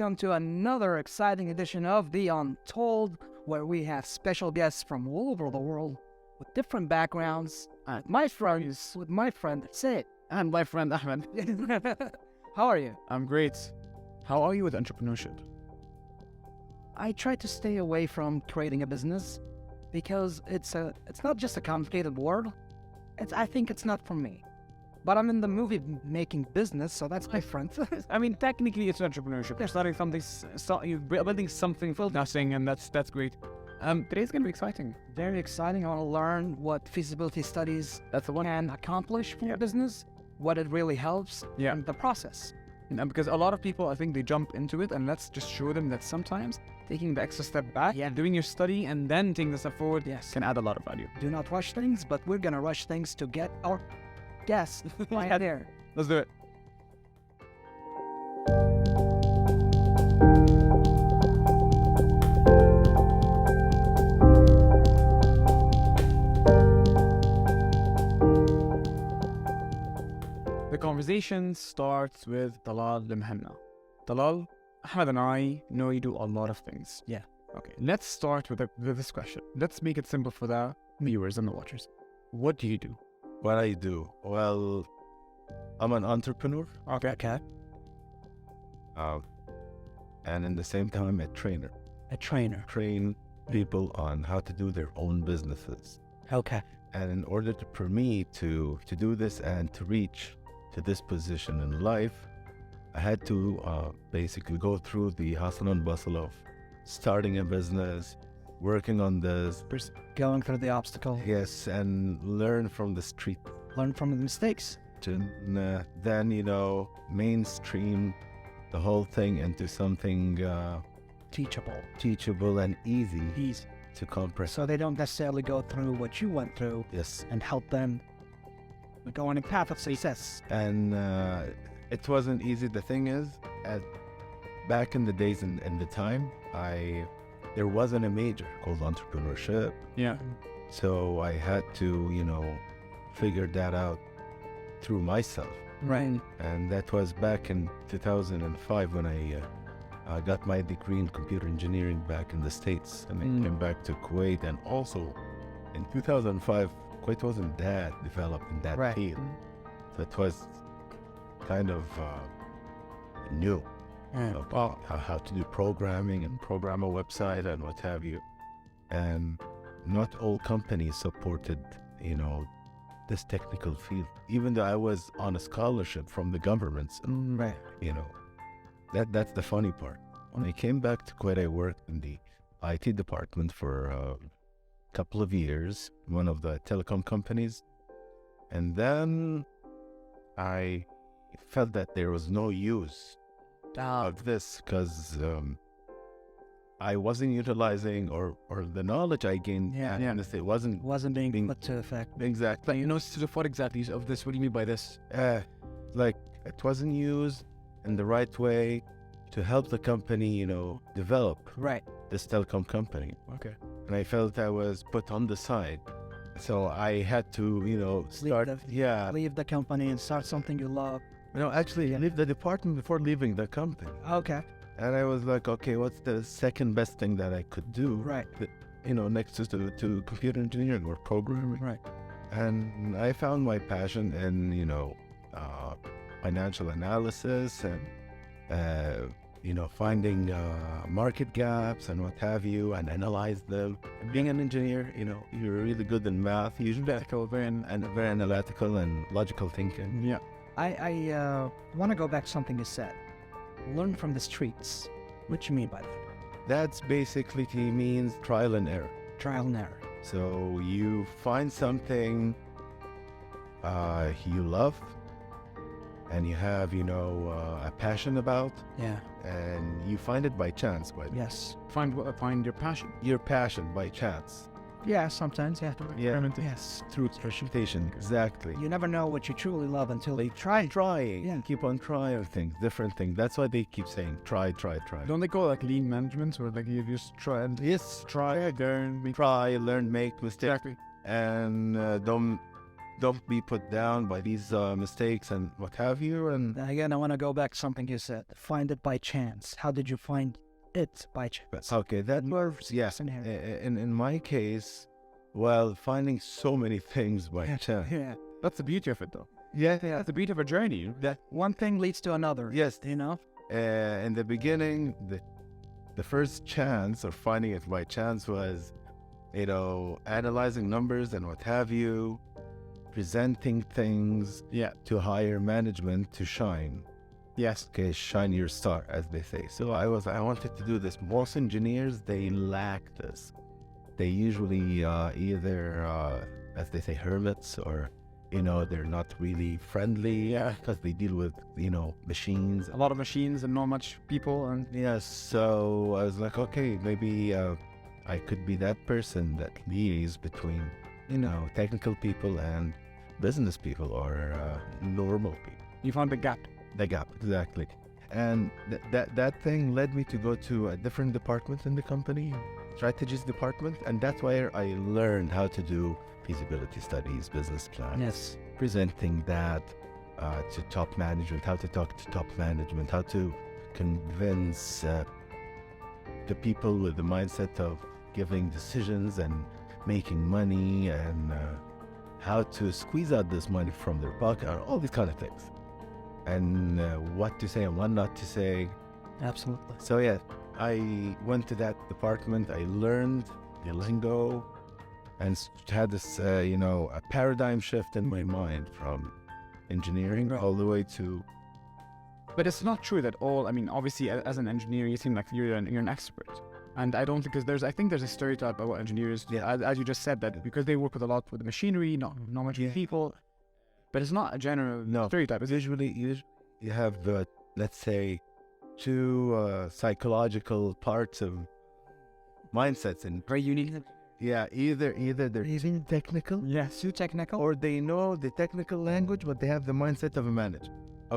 welcome to another exciting edition of the Untold, where we have special guests from all over the world with different backgrounds. My friend Sid. And my friend Ahmed. How are you? I'm great. How are you with entrepreneurship? I try to stay away from creating a business because it's not just a complicated word. I think it's not for me. But I'm in the movie making business, so that's different. I mean, technically it's entrepreneurship. You're starting something, you're building something from nothing, and that's great. Today's going to be exciting. Very exciting. I want to learn what feasibility studies can accomplish for a business, what it really helps, and the process. And because a lot of people, I think they jump into it, and let's just show them that sometimes taking the extra step back, doing your study, and then taking the step forward can add a lot of value. Do not rush things, but we're going to rush things to get our guests right there. Let's do it. The conversation starts with Talal ALMuhanna. Talal, Ahmed and I know you do a lot of things. Yeah. Okay, let's start with this question. Let's make it simple for the viewers and the watchers. What do you do? What I do? Well, I'm an entrepreneur. Okay. And in the same time, a trainer. A trainer. Train people on how to do their own businesses. Okay. And in order for me to do this and to reach to this position in life, I had to basically go through the hustle and bustle of starting a business, working on this. Going through the obstacle. Yes, and learn from the street. Learn from the mistakes. And then, mainstream the whole thing into something teachable and easy to comprehend. So they don't necessarily go through what you went through. Yes. And help them go on a path of success. And it wasn't easy. The thing is, back in the days and the time, there wasn't a major called entrepreneurship. Yeah. So I had to, figure that out through myself. Right. And that was back in 2005 when I got my degree in computer engineering back in the States. And I came back to Kuwait. And also in 2005, Kuwait wasn't that developed in that field. So it was kind of new. About how to do programming and program a website and what have you. And not all companies supported, this technical field. Even though I was on a scholarship from the governments, that's the funny part. When I came back to Kuwait, I worked in the IT department for a couple of years, one of the telecom companies. And then I felt that there was no use of this because I wasn't utilizing or the knowledge I gained. It wasn't being put to effect. Exactly. So what exactly of this? What do you mean by this? Like it wasn't used in the right way to help the company, develop this telecom company. Okay. And I felt I was put on the side. So I had to, start. Leave the company and start something you love. Actually, leave the department before leaving the company. Okay. And I was like, okay, what's the second best thing that I could do? Right. Next to computer engineering or programming. Right. And I found my passion in, financial analysis and, finding market gaps and what have you and analyze them. And being an engineer, you're really good in math, usually very analytical and logical thinking. Yeah. I want to go back to something you said. Learn from the streets. What you mean by that? That's basically means trial and error. Trial and error. So you find something you love and you have, a passion about. Yeah. And you find it by chance. Yes. Find your passion. Your passion by chance. Yeah, sometimes you have to experiment. Yes. Through experimentation, exactly. You never know what you truly love until they trying. Yeah. Keep on trying things, different things. That's why they keep saying try. Don't they call it like lean management, or like you just try and learn, make mistakes. Exactly. And don't be put down by these mistakes and what have you. And Again, I want to go back to something you said. Find it by chance. How did you find it by chance? okay, that was yes. In my case, well, finding so many things by chance. Yeah, that's the beauty of it, though. Yeah, That's the beauty of a journey. that One thing leads to another. yes. You know? In the beginning, the first chance or finding it by chance was, analyzing numbers and what have you, presenting things to higher management to shine. Yes. Okay, shine your star, as they say. So I wanted to do this. Most engineers, they lack this. They usually either, as they say, hermits, or they're not really friendly. Yeah. Because they deal with machines. A lot of machines and not much people. And Yes, so I was like, okay, maybe I could be that person that liaises between, technical people and business people, or normal people. you found the gap. The gap, exactly. And that thing led me to go to a different department in the company, strategies department, and that's where I learned how to do feasibility studies, business plans, Yes. presenting that to top management, how to talk to top management, how to convince the people with the mindset of giving decisions and making money, and how to squeeze out this money from their pocket, all these kind of things, and what to say and what not to say. Absolutely. So yeah, I went to that department, I learned the lingo, and had this, a paradigm shift in my mind from engineering all the way to... But it's not true that all, obviously, as an engineer, you seem like you're an expert. And I don't, because I think there's a stereotype about engineers, as you just said, that because they work with a lot with the machinery, not much with people. But it's not a general stereotype. It's Usually you have, let's say, two psychological parts of mindsets, and very unique. yeah, either they're even technical, Yes. Too technical. or they know the technical language, but they have the mindset of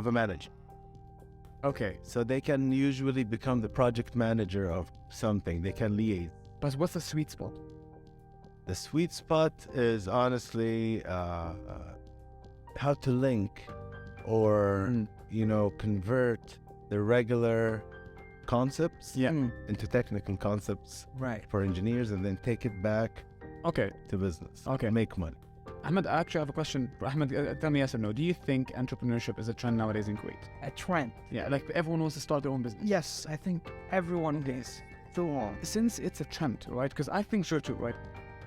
a manager. Okay. So they can usually become the project manager of something. They can liaise. But what's the sweet spot? The sweet spot is honestly how to link or convert the regular concepts into technical concepts Right. for engineers, and then take it back Okay. to business. Okay. Make money. Ahmed, I actually have a question. Ahmed, tell me yes or no. Do you think entrepreneurship is a trend nowadays in Kuwait? A trend. Yeah, like everyone wants to start their own business. Yes, I think everyone is. Since it's a trend, right? Because I think so too, right?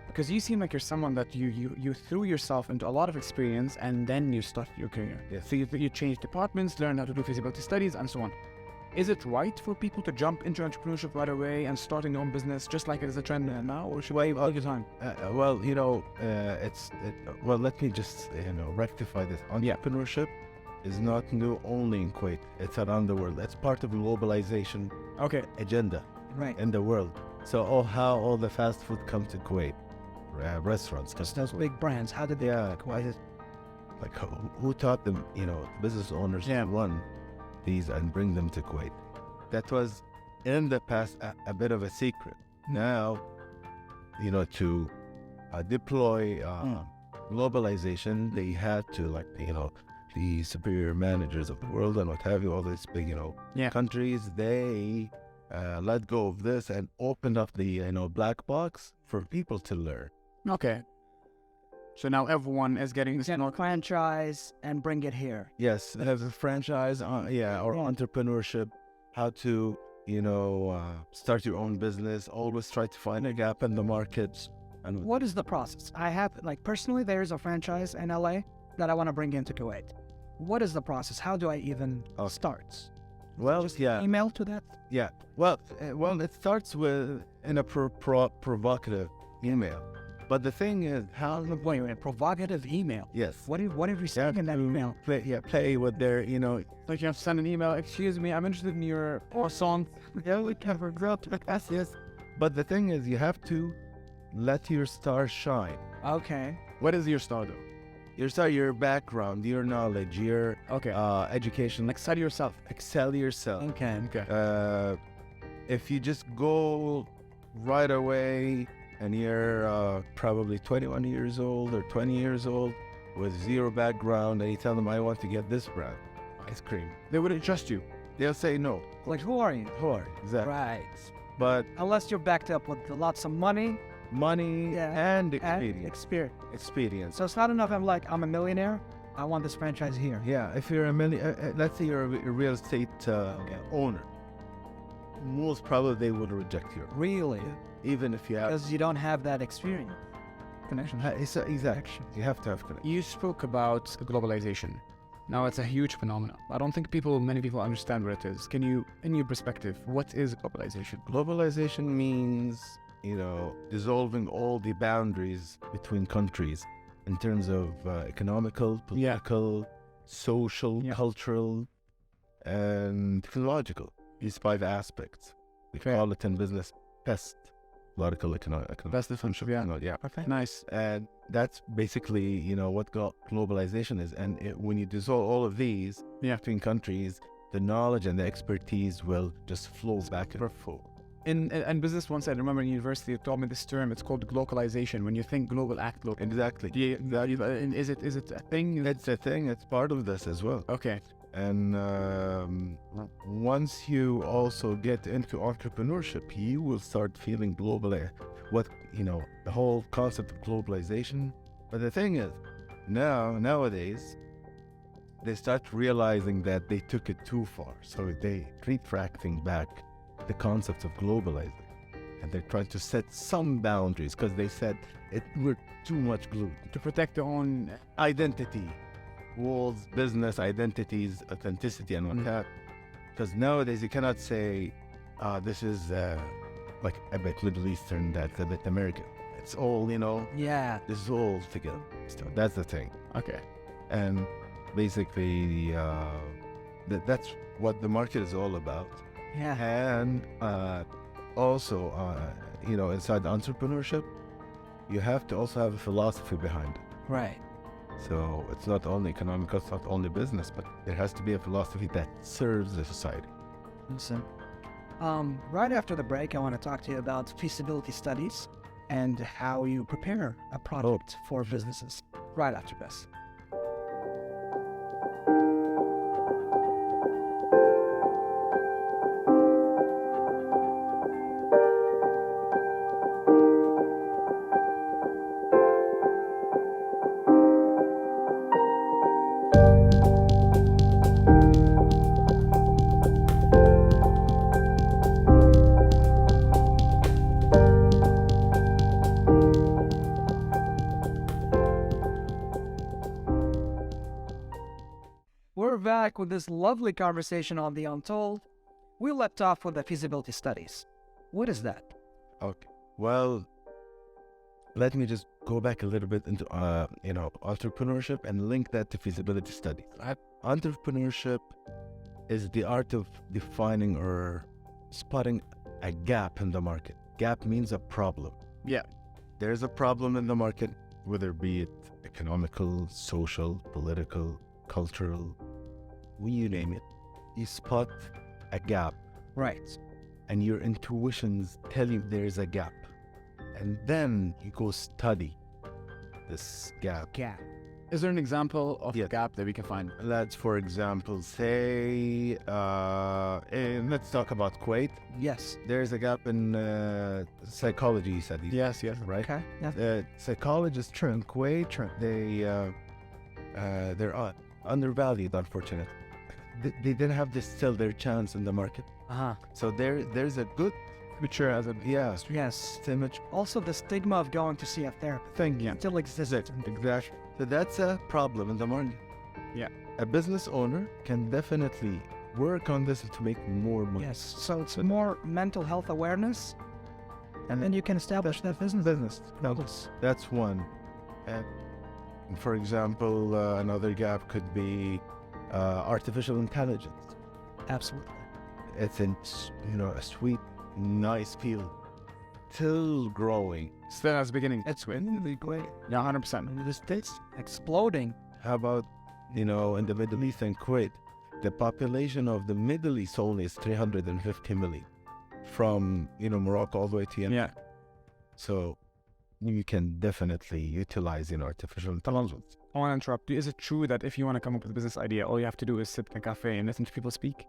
Because you seem like you're someone that you threw yourself into a lot of experience and then you started your career. Yes. So you changed departments, learned how to do feasibility studies and so on. Is it right for people to jump into entrepreneurship right away and starting their own business just like it is a trend now, or should we take your time? Well, let me just rectify this. Entrepreneurship is not new only in Kuwait. It's around the world. It's part of the globalization agenda Right. in the world. So how all the fast food come to Kuwait, restaurants. Just those big brands. How did they? Like who taught them? Business owners run these and bring them to Kuwait. That was in the past a bit of a secret. Now, to deploy globalization, they had to the superior managers of the world and what have you, all these big countries, they let go of this and opened up the black box for people to learn. Okay. So now everyone is getting this franchise and bring it here. Yes, have a franchise, or entrepreneurship, how to, start your own business, always try to find a gap in the market. And What is the process? I have, personally, there's a franchise in LA that I want to bring into Kuwait. What is the process? How do I even start? Well, Just email to that? Yeah. Well, it starts with in a provocative email. But the thing is, how... Wait, provocative email? Yes. What if we say in that email? Play with their, Like you have to send an email, excuse me, I'm interested in your song. Yeah, we can forget to yes. But the thing is, you have to let your star shine. Okay. What is your star though? Your star, your background, your knowledge, your education. Excel yourself. Excel yourself. Okay. If you just go right away and you're probably 21 years old or 20 years old, with zero background, and you tell them, I want to get this brand ice cream, They wouldn't trust you. they'll say no. Like, who are you? Who are you? Exactly. Right. But Unless you're backed up with lots of money money Yeah. and and experience. experience. So it's not enough. I'm a millionaire. I want this franchise here. Yeah, if you're let's say you're a real estate owner, most probably they would reject you, Really? even if you have Because you don't have that experience. Connection. exactly. You have to have connection. You spoke about globalization. Now it's a huge phenomenon. I don't think many people understand what it is. Can you, in your perspective, what is globalization? Globalization means, dissolving all the boundaries between countries in terms of economical, political, social, cultural, and technological. These 5 aspects. We call it in business PEST. Political, economic. That's the friendship, Yeah. Perfect. Nice. And that's basically, what globalization is. And when you dissolve all of these between countries, the knowledge and the expertise will just flow back and forth. In business, once I remember in university, you taught me this term. It's called glocalization. When you think global, act local. Exactly. Is it a thing? It's a thing. It's part of this as well. Okay. And once you also get into entrepreneurship, you will start feeling global. The whole concept of globalization. But the thing is, nowadays, they start realizing that they took it too far. So they retracting back the concept of globalizing. And they're trying to set some boundaries because they said we're too much glued. To protect their own Identity. Walls, business, identities, authenticity, and what that. Because nowadays you cannot say, this is like a bit Middle Eastern, that's a bit American. It's all, Yeah. this is all together. So that's the thing. Okay. And basically, that's what the market is all about. Yeah. And also, inside entrepreneurship, you have to also have a philosophy behind it. Right. So it's not only economical, it's not only business, but there has to be a philosophy that serves the society. Listen. Right after the break, I want to talk to you about feasibility studies and how you prepare a product for businesses. Right after this. We're back with this lovely conversation on the Untold. We left off with the feasibility studies. What is that? Okay. Well, let me just go back a little bit into, entrepreneurship and link that to feasibility studies. Entrepreneurship is the art of defining or spotting a gap in the market. Gap means a problem. Yeah. There's a problem in the market, whether be it economical, social, political, cultural, you name it. You spot a gap. Right. And your intuitions tell you there's a gap. And then you go study this gap. Gap. Is there an example of a gap that we can find? Let's, for example, say, let's talk about Kuwait. Yes. There's a gap in psychology studies. Yes, right? Okay. Yeah. Psychologists in Kuwait, they're undervalued, unfortunately. They didn't have still their chance in the market. So there's a good Mature as a Yes. image Also, the stigma of going to see a therapist thing, still exists. exactly. So that's a problem in the market. Yeah. A business owner can definitely work on this to make more money. Yes. So it's more mental health awareness, and then you can establish that business. That's one. And for example, another gap could be artificial intelligence. Absolutely. It's a sweet, nice field, still growing. Still at the beginning. It's really great. Yeah, 100%. And the States exploding. How about, in the Middle East and Kuwait? The population of the Middle East only is 350 million from, Morocco all the way to Yemen. Yeah. So you can definitely utilize, artificial intelligence. I want to interrupt you. Is it true that if you want to come up with a business idea, all you have to do is sit in a cafe and listen to people speak?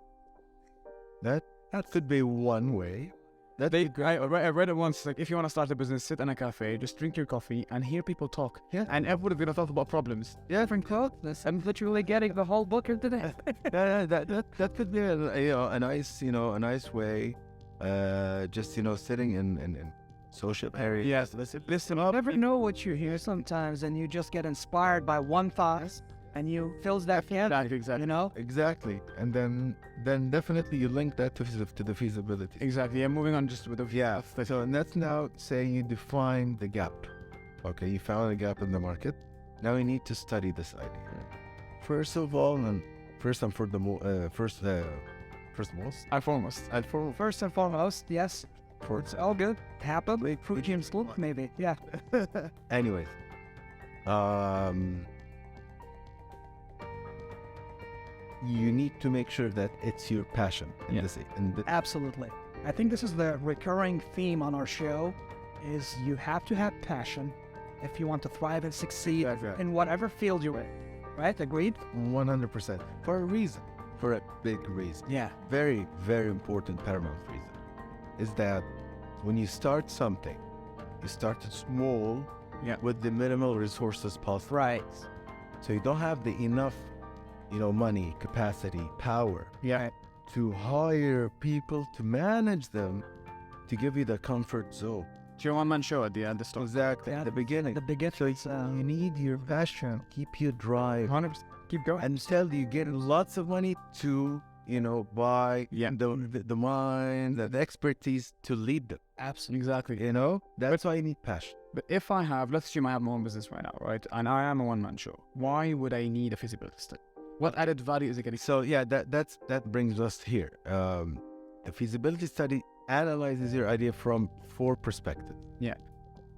That could be one way. I read it once. Like, if you want to start a business, sit in a cafe, just drink your coffee and hear people talk. Yeah. And everybody's gonna talk about problems. Yeah. Different clothes. I'm literally getting the whole book here today. That could be a nice way. Just sitting in social areas. Yes. Listen up. You never know what you hear sometimes, and you just get inspired by one thought, and you fills that can. Exactly. Exactly. And then definitely you link that to the feasibility. Exactly. Yeah. Moving on, just with the So and that's now saying you define the gap. Okay, you found a gap in the market. Now you need to study this idea. First and foremost, yes. It's all good. Happen. Fruit school, maybe. Yeah. Anyways, you need to make sure that it's your passion. Absolutely. I think this is the recurring theme on our show, is you have to have passion if you want to thrive and succeed in whatever field you're in. Right? Agreed? 100%. For a reason. For a big reason. Yeah. Very, very important paramount reason is that when you start something, you start small with the minimal resources possible. Right. So you don't have the enough, money, capacity, power to hire people to manage them, to give you the comfort zone. It's your one-man show at the end. Exactly. Yeah, at the beginning. So you need your passion, keep you drive. 100%. Keep going. Until you get lots of money to, buy the mind, the expertise to lead them. Absolutely. Exactly. That's why you need passion. But if let's assume I have my own business right now, right? And I am a one-man show. Why would I need a feasibility study? What added value is it getting? So that brings us here. The feasibility study analyzes your idea from 4 perspectives. Yeah.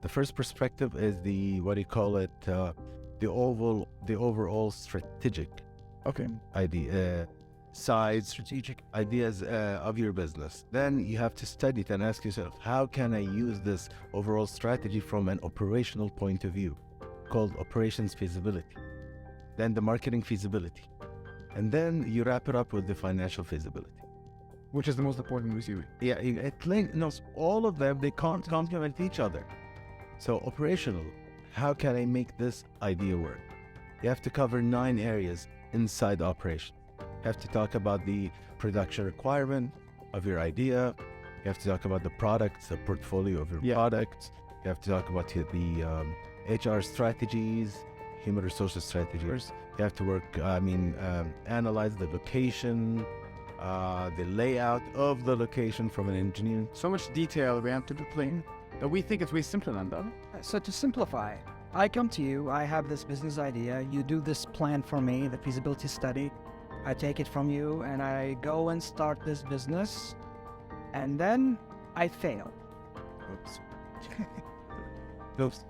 The first perspective is the overall strategic idea, strategic ideas of your business. Then you have to study it and ask yourself, how can I use this overall strategy from an operational point of view, called operations feasibility. Then the marketing feasibility. And then you wrap it up with the financial feasibility. Which is the most important with you? Yeah, all of them, they can't complement each other. So operational, how can I make this idea work? You have to cover 9 areas inside operation. You have to talk about the production requirement of your idea. You have to talk about the products, the portfolio of your products. You have to talk about the HR strategies, human resources strategies. You have to analyze the location, the layout of the location from an engineer. So much detail we have to explain that we think it's way simpler than that. So to simplify, I come to you, I have this business idea, you do this plan for me, the feasibility study, I take it from you and I go and start this business, and then I fail. Oops.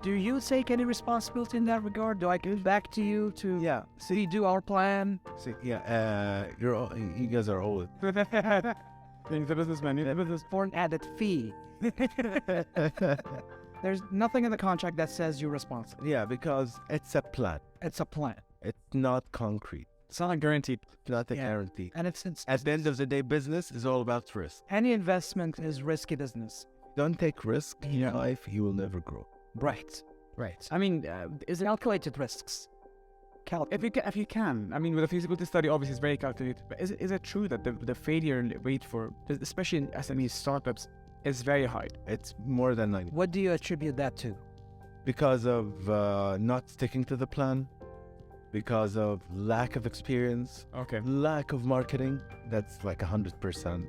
Do you take any responsibility in that regard? Do I go back to you to redo our plan? You guys are old. Being the businessman, the business for an added fee. There's nothing in the contract that says you're responsible. Yeah, because it's a plan. It's a plan. It's not concrete. It's not guaranteed. It's not a guarantee. And it's at the end of the day, business is all about risk. Any investment is risky business. Don't take risk in life, you will never grow. Right. I mean, is it calculated risks? If you can. I mean, with a feasibility study, obviously it's very calculated. But is it true that the failure rate for, especially in SME startups, is very high? It's more than 90. What do you attribute that to? Because of not sticking to the plan, because of lack of experience, lack of marketing. That's like 100%.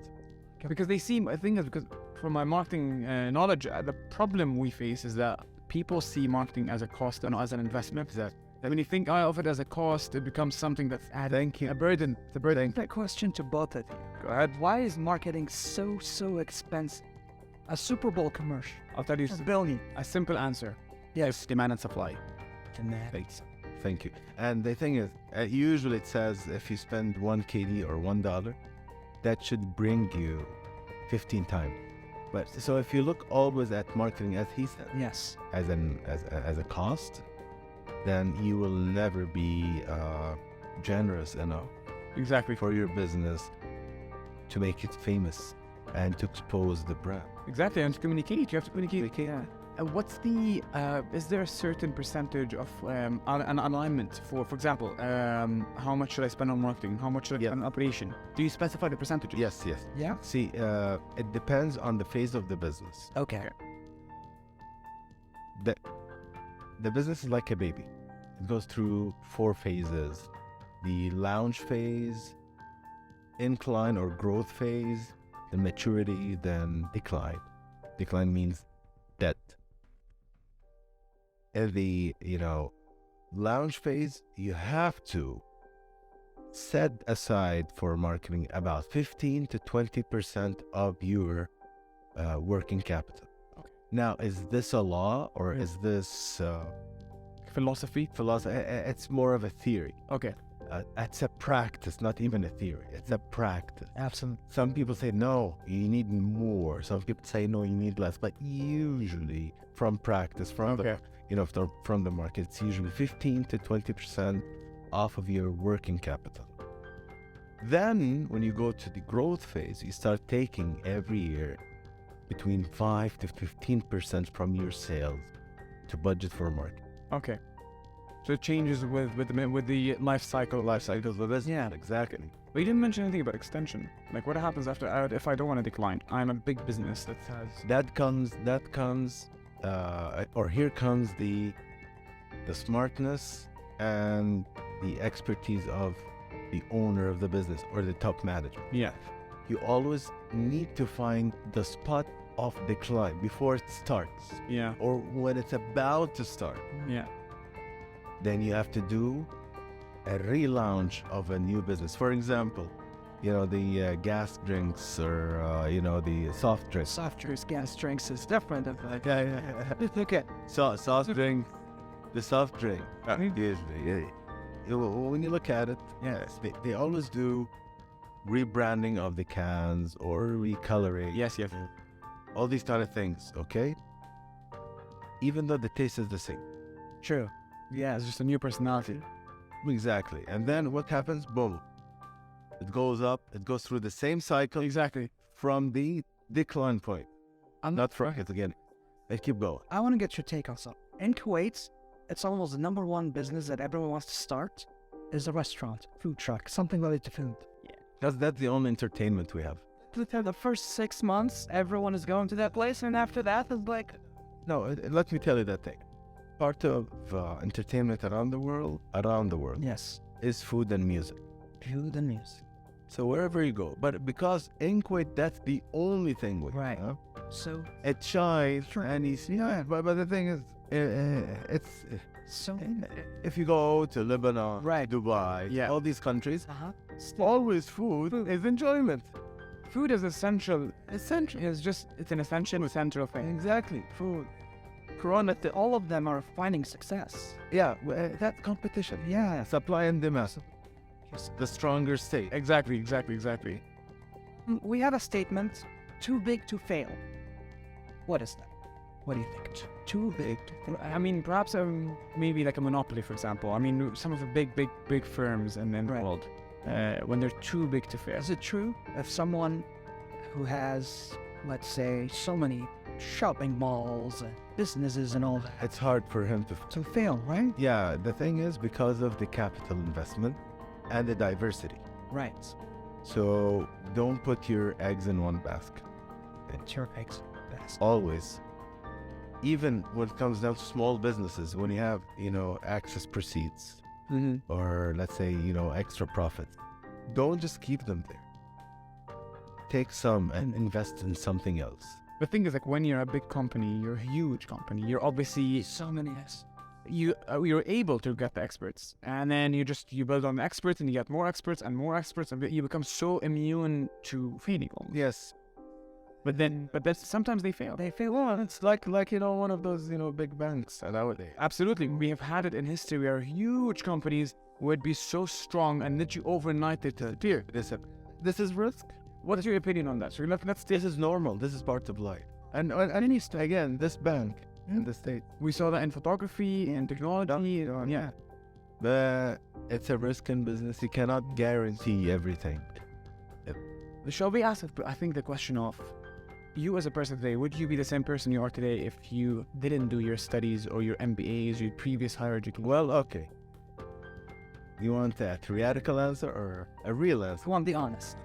Because they seem, I think, because from my marketing knowledge, the problem we face is that people see marketing as a cost and not as an investment. Exactly. When you think of it as a cost, it becomes something that's a burden. It's a burden. That question to both of you. Go ahead. Why is marketing so expensive? A Super Bowl commercial. I'll tell you $1 billion. A simple answer. Yes. Demand and supply. Thank you. And the thing is, usually it says if you spend 1 KD or $1, that should bring you 15 times. But so if you look always at marketing, as he said, Yes. as a cost, then you will never be generous enough Exactly. for your business to make it famous and to expose the brand. Exactly, and to communicate. You have to communicate. Yeah. What's the? Is there a certain percentage of an alignment for example, how much should I spend on marketing? How much should I spend on operation? Do you specify the percentages? Yes, yes. Yeah. See, it depends on the phase of the business. Okay. The business is like a baby. It goes through 4 phases: the launch phase, incline or growth phase, the maturity, then decline. Decline means dead. In the launch phase, you have to set aside for marketing about 15 to 20% of your working capital. Okay. Now, is this a law or is this Philosophy. It's more of a theory. Okay. It's a practice, not even a theory. It's a practice. Absolutely. Some people say, no, you need more. Some people say, no, you need less. But usually from practice, from the market, it's usually 15 to 20% off of your working capital. Then when you go to the growth phase, you start taking every year between 5 to 15% from your sales to budget for marketing. Okay. So it changes with the life cycle. Life cycles of business. Yeah. Exactly. But you didn't mention anything about extension. Like what happens after if I don't want to decline? I'm a big business that has. Here comes the smartness and the expertise of the owner of the business or the top manager. Yeah. You always need to find the spot of decline before it starts Yeah. or when it's about to start. Yeah. Then you have to do a relaunch of a new business. For example, the gas drinks or the soft drinks. Soft drinks, gas drinks is different. Okay. Soft drink, the soft drink. Usually, when you look at it, yes, they always do rebranding of the cans or recoloring. Yes. All these kind of things. Okay. Even though the taste is the same. True. Yeah, it's just a new personality. Exactly. And then what happens? Boom. It goes up. It goes through the same cycle. Exactly. From the decline point. I'm Not from it again. They keep going. I want to get your take on something. In Kuwait, it's almost the number one business that everyone wants to start is a restaurant, food truck, something related to food. That's the only entertainment we have. The first 6 months, everyone is going to that place, and after that, it's like... No, let me tell you that thing. Part of entertainment around the world, Yes. is food and music. Food and music. So wherever you go. But because in Kuwait, that's the only thing we Right. have. So... It shines, Sure. and but the thing is, it's... So... If you go to Lebanon, Right. Dubai, all these countries, Uh-huh. always food is enjoyment. Food is essential. It's an essential central thing. Exactly, food. Corona, all of them are finding success. Yeah, that competition. Yeah, supply and demand. Yes. The stronger state. Exactly. We have a statement, too big to fail. What is that? What do you think? Too big to fail. I mean, perhaps maybe like a monopoly, for example. I mean, some of the big firms in the Right. world, when they're too big to fail. Is it true if someone who has, let's say, so many shopping malls and businesses and all that It's hard for him to fail, right? Yeah, the thing is because of the capital investment and the diversity. Right. So don't put your eggs in one basket. It's your eggs best. Always. Even when it comes down to small businesses, when you have, access proceeds or let's say, extra profits, don't just keep them there. Take some and invest in something else. The thing is, like, when you're a big company, you're a huge company. You're obviously So many you're able to get the experts, and then you build on the experts, and you get more experts, and you become so immune to failing. Almost. Yes. But then sometimes they fail. They fail on. It's like one of those, big banks nowadays. Absolutely, we have had it in history where huge companies would be so strong, and literally overnight they disappear. This is risk. What's your opinion on that? So let's This is normal. This is part of life. And again, this bank in the States, we saw that in photography and technology. but it's a risk in business. You cannot guarantee everything. Shall we ask, I think, the question of you as a person today, would you be the same person you are today if you didn't do your studies or your MBAs, your previous higher education? Well, okay. You want a theoretical answer or a real answer? I want the honest.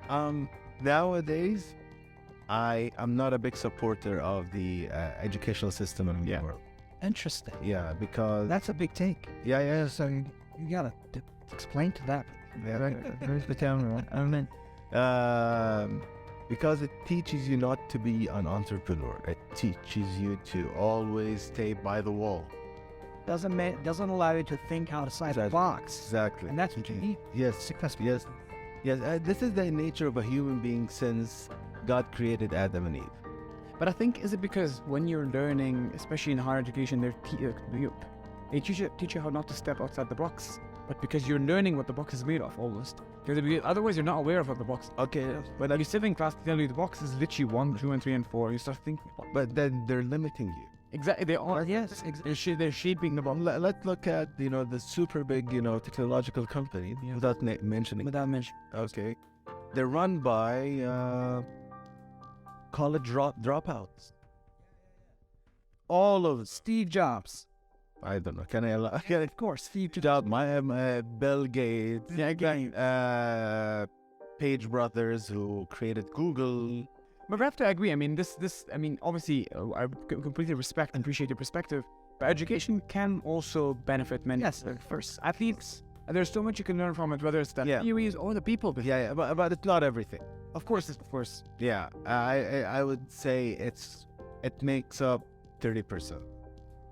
Nowadays, I am not a big supporter of the educational system in the world. Interesting. Yeah, because That's a big take. yeah. So you gotta explain to that. There's the camera. I mean, because it teaches you not to be an entrepreneur. It teaches you to always stay by the wall. Doesn't allow you to think outside the box. Exactly. And that's what you need. Yes. Successful. Yes. This is the nature of a human being since God created Adam and Eve. But I think, is it because when you're learning, especially in higher education, they teach you how not to step outside the box. But because you're learning what the box is made of, almost. Because otherwise, you're not aware of what the box is. Okay, But you sit in class, they tell you the box is literally 1, 2, and 3, and 4. You start thinking. but then they're limiting you. Exactly, they are. Yes, They're shaping the box. Let's look at the super big technological company without mentioning. Without mentioning. Okay, they're run by college dropouts. All of Steve Jobs. I don't know. Can I allow? Of course, Steve Job, Bill Gates, Page brothers who created Google. But we have to agree. I mean, obviously, I completely respect and appreciate your perspective. But education can also benefit many. Yes, first. Athletes. There's so much you can learn from it, whether it's the theories or the people. But it's not everything. Of course. Yeah, I would say it makes up 30%.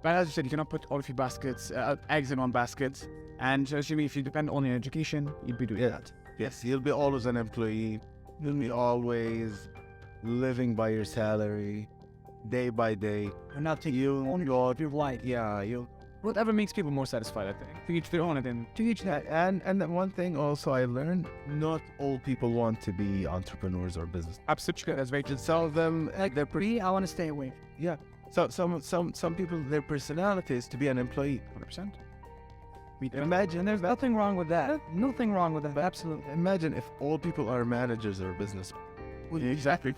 But as you said, you cannot put all of your eggs in one basket. And assuming if you depend only on education, you'd be doing that. Yes, you'll be always an employee. You'll be always living by your salary, day by day. You're not taking ownership of your life. Yeah, Whatever makes people more satisfied, I think. To each their own, and To each that. and then one thing also I learned: not all people want to be entrepreneurs or business. absolutely, that's very true. Some of them, Like me, I want to stay away. yeah. So some people, their personality is to be an employee. 100%. Imagine, there's nothing wrong with that. Nothing wrong with that. Absolutely. Imagine if all people are managers or business. Exactly.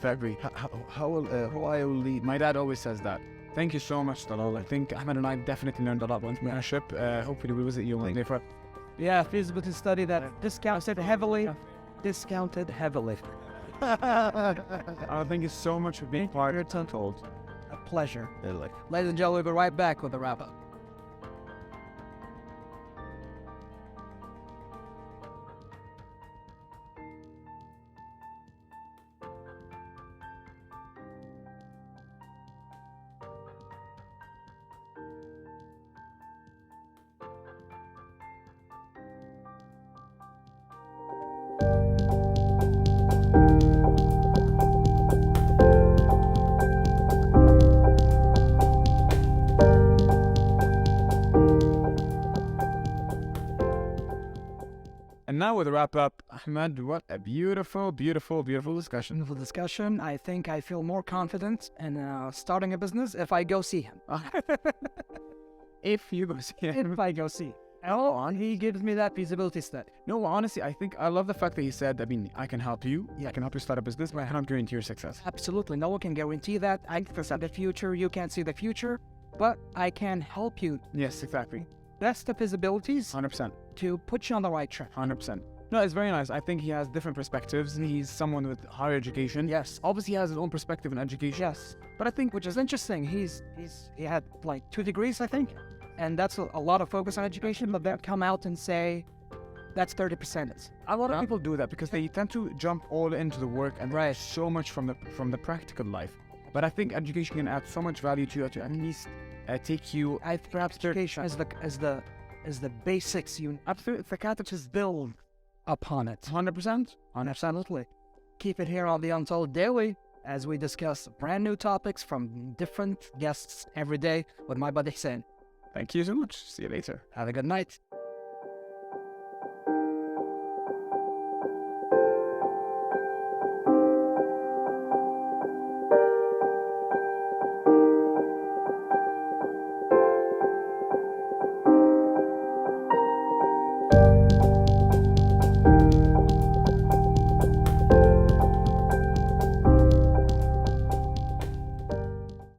How I will lead. My dad always says that. Thank you so much, Talal. I think Ahmed and I definitely learned a lot about entrepreneurship. Hopefully we'll visit you one day for. Yeah, feasibility study that discounted heavily. Discounted heavily. Thank you so much for being part of Untold. A pleasure. Like, Ladies and gentlemen, we'll be right back with a wrap-up. And now with a wrap up, Ahmed, what a beautiful discussion. Wonderful discussion. I think I feel more confident in starting a business if I go see him. If you go see him. If I go see. Oh, he gives me that feasibility study. No, honestly, I love the fact that he said, I can help you. I can help you start a business, but I cannot guarantee your success. Absolutely. No one can guarantee that. I can see the future. You can't see the future. But I can help you. Yes, exactly. That's the feasibilities 100%. to put you on the right track. 100%. No, it's very nice. I think he has different perspectives. He's someone with higher education. Yes. Obviously, he has his own perspective in education. Yes. But I think, Which is interesting. He had like 2 degrees, I think. And that's a lot of focus on education. But they'll come out and say, that's 30%. a lot of people do that because they tend to jump all into the work and Right. so much from the practical life. But I think education can add so much value to you to at least take you. Perhaps education is the basics you Absolutely, it's the cat just build upon it. 100%. Absolutely. Keep it here on the Untold Daily as we discuss brand new topics from different guests every day with my buddy Hussein. Thank you so much. See you later. Have a good night.